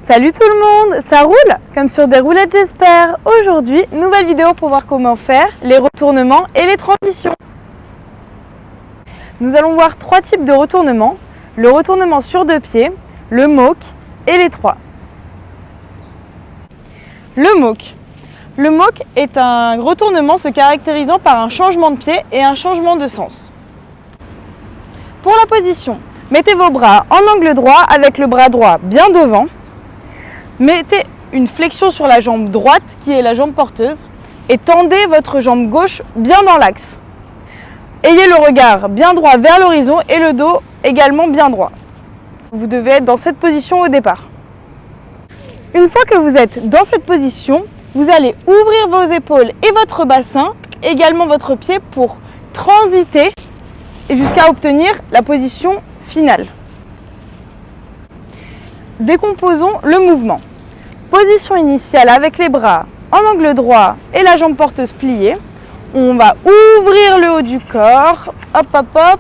Salut tout le monde, ça roule? Comme sur des roulettes j'espère. Aujourd'hui, nouvelle vidéo pour voir comment faire les retournements et les transitions. Nous allons voir trois types de retournements. Le retournement sur deux pieds, le moke et les trois. Le moke. Le moke est un retournement se caractérisant par un changement de pied et un changement de sens. Pour la position, mettez vos bras en angle droit avec le bras droit bien devant. Mettez une flexion sur la jambe droite qui est la jambe porteuse et tendez votre jambe gauche bien dans l'axe. Ayez le regard bien droit vers l'horizon et le dos également bien droit. Vous devez être dans cette position au départ. Une fois que vous êtes dans cette position, vous allez ouvrir vos épaules et votre bassin, également votre pied pour transiter et jusqu'à obtenir la position finale. Décomposons le mouvement. Position initiale avec les bras en angle droit et la jambe porteuse pliée. On va ouvrir le haut du corps, hop hop hop,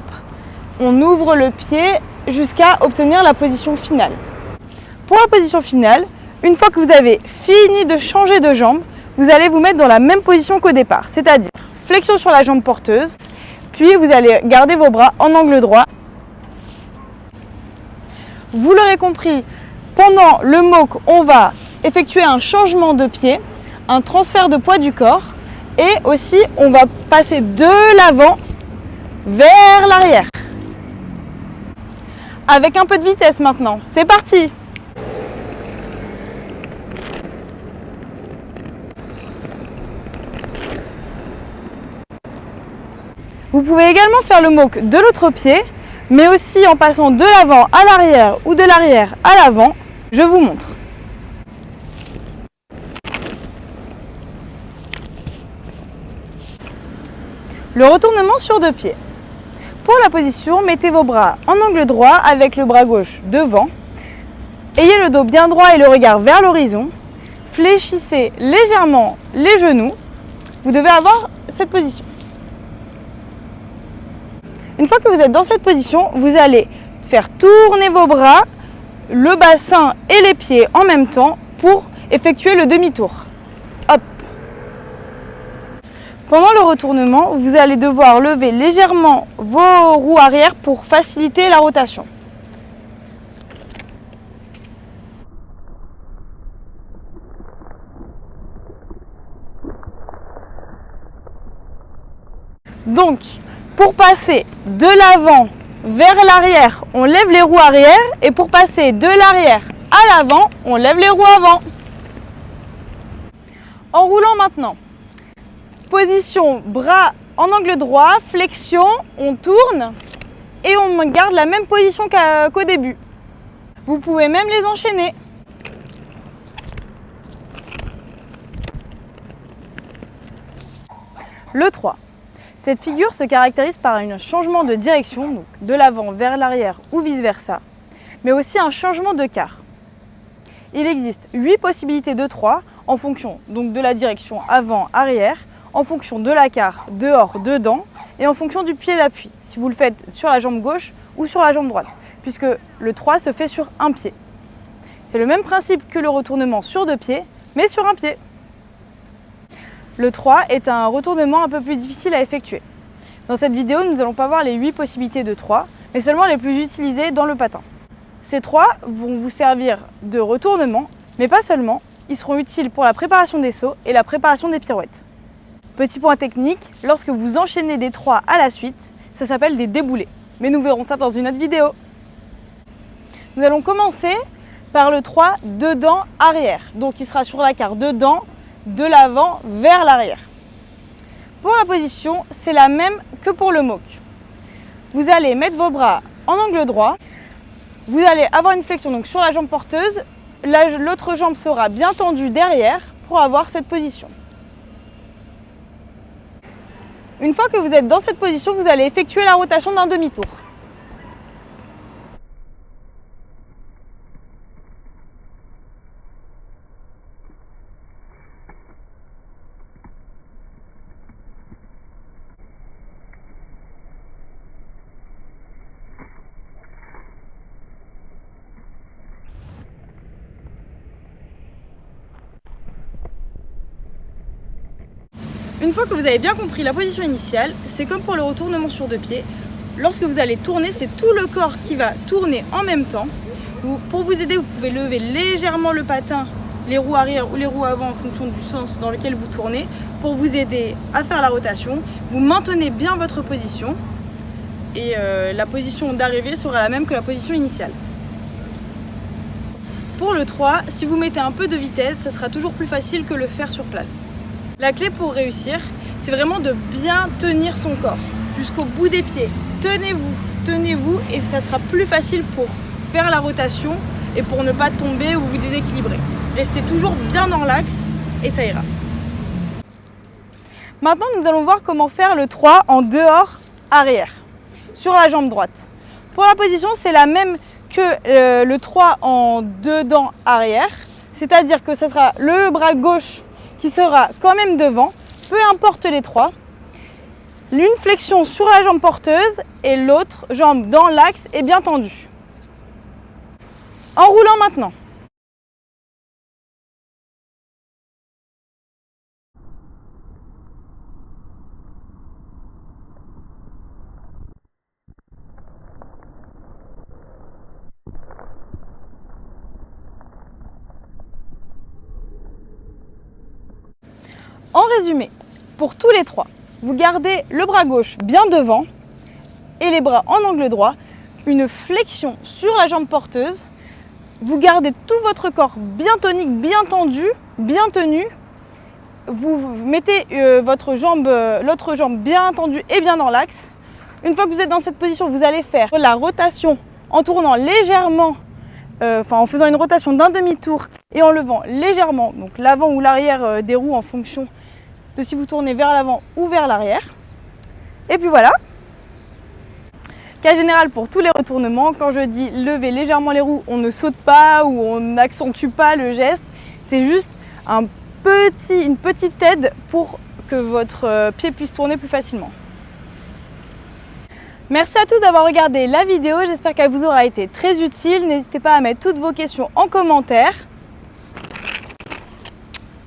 on ouvre le pied jusqu'à obtenir la position finale. Pour la position finale, une fois que vous avez fini de changer de jambe, vous allez vous mettre dans la même position qu'au départ, c'est-à-dire flexion sur la jambe porteuse, puis vous allez garder vos bras en angle droit. Vous l'aurez compris, pendant le moke, on va effectuer un changement de pied, un transfert de poids du corps et aussi on va passer de l'avant vers l'arrière. Avec un peu de vitesse maintenant, c'est parti! Vous pouvez également faire le moke de l'autre pied, mais aussi en passant de l'avant à l'arrière ou de l'arrière à l'avant. Je vous montre. Le retournement sur deux pieds. Pour la position, mettez vos bras en angle droit avec le bras gauche devant. Ayez le dos bien droit et le regard vers l'horizon. Fléchissez légèrement les genoux. Vous devez avoir cette position. Une fois que vous êtes dans cette position, vous allez faire tourner vos bras, le bassin et les pieds en même temps pour effectuer le demi-tour. Hop. Pendant le retournement, vous allez devoir lever légèrement vos roues arrière pour faciliter la rotation. Donc, pour passer de l'avant vers l'arrière, on lève les roues arrière et pour passer de l'arrière à l'avant, on lève les roues avant. En roulant maintenant. Position, bras en angle droit, flexion, on tourne et on garde la même position qu'au début. Vous pouvez même les enchaîner. Le 3. Cette figure se caractérise par un changement de direction, donc de l'avant vers l'arrière ou vice-versa, mais aussi un changement de quart. Il existe 8 possibilités de 3 en fonction donc de la direction avant-arrière, en fonction de la quart dehors-dedans et en fonction du pied d'appui, si vous le faites sur la jambe gauche ou sur la jambe droite, puisque le 3 se fait sur un pied. C'est le même principe que le retournement sur deux pieds, mais sur un pied. Le 3 est un retournement un peu plus difficile à effectuer. Dans cette vidéo, nous n'allons pas voir les 8 possibilités de 3, mais seulement les plus utilisées dans le patin. Ces 3 vont vous servir de retournement, mais pas seulement, ils seront utiles pour la préparation des sauts et la préparation des pirouettes. Petit point technique, lorsque vous enchaînez des 3 à la suite, ça s'appelle des déboulés. Mais nous verrons ça dans une autre vidéo. Nous allons commencer par le 3 dedans arrière. Donc il sera sur la carte dedans, de l'avant vers l'arrière. Pour la position, c'est la même que pour le moke. Vous allez mettre vos bras en angle droit. Vous allez avoir une flexion donc sur la jambe porteuse. L'autre jambe sera bien tendue derrière pour avoir cette position. Une fois que vous êtes dans cette position, vous allez effectuer la rotation d'un demi-tour. Une fois que vous avez bien compris la position initiale, c'est comme pour le retournement sur deux pieds. Lorsque vous allez tourner, c'est tout le corps qui va tourner en même temps. Pour vous aider, vous pouvez lever légèrement le patin, les roues arrière ou les roues avant en fonction du sens dans lequel vous tournez pour vous aider à faire la rotation. Vous maintenez bien votre position et la position d'arrivée sera la même que la position initiale. Pour le 3, si vous mettez un peu de vitesse, ça sera toujours plus facile que le faire sur place. La clé pour réussir, c'est vraiment de bien tenir son corps jusqu'au bout des pieds. Tenez-vous et ça sera plus facile pour faire la rotation et pour ne pas tomber ou vous déséquilibrer. Restez toujours bien dans l'axe et ça ira. Maintenant, nous allons voir comment faire le 3 en dehors arrière, sur la jambe droite. Pour la position, c'est la même que le 3 en dedans arrière, c'est-à-dire que ce sera le bras gauche qui sera quand même devant, peu importe les 3. L'une flexion sur la jambe porteuse et l'autre jambe dans l'axe et bien tendue. En roulant maintenant. En résumé, pour tous les 3, vous gardez le bras gauche bien devant et les bras en angle droit, une flexion sur la jambe porteuse. Vous gardez tout votre corps bien tonique, bien tendu, bien tenu. Vous mettez l'autre jambe bien tendue et bien dans l'axe. Une fois que vous êtes dans cette position, vous allez faire la rotation en tournant légèrement, en faisant une rotation d'un demi-tour et en levant légèrement donc l'avant ou l'arrière des roues en fonction de si vous tournez vers l'avant ou vers l'arrière. Et puis voilà. Cas général pour tous les retournements, quand je dis lever légèrement les roues, on ne saute pas ou on n'accentue pas le geste. C'est juste une petite aide pour que votre pied puisse tourner plus facilement. Merci à tous d'avoir regardé la vidéo, j'espère qu'elle vous aura été très utile. N'hésitez pas à mettre toutes vos questions en commentaire.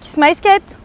Kiss my skate!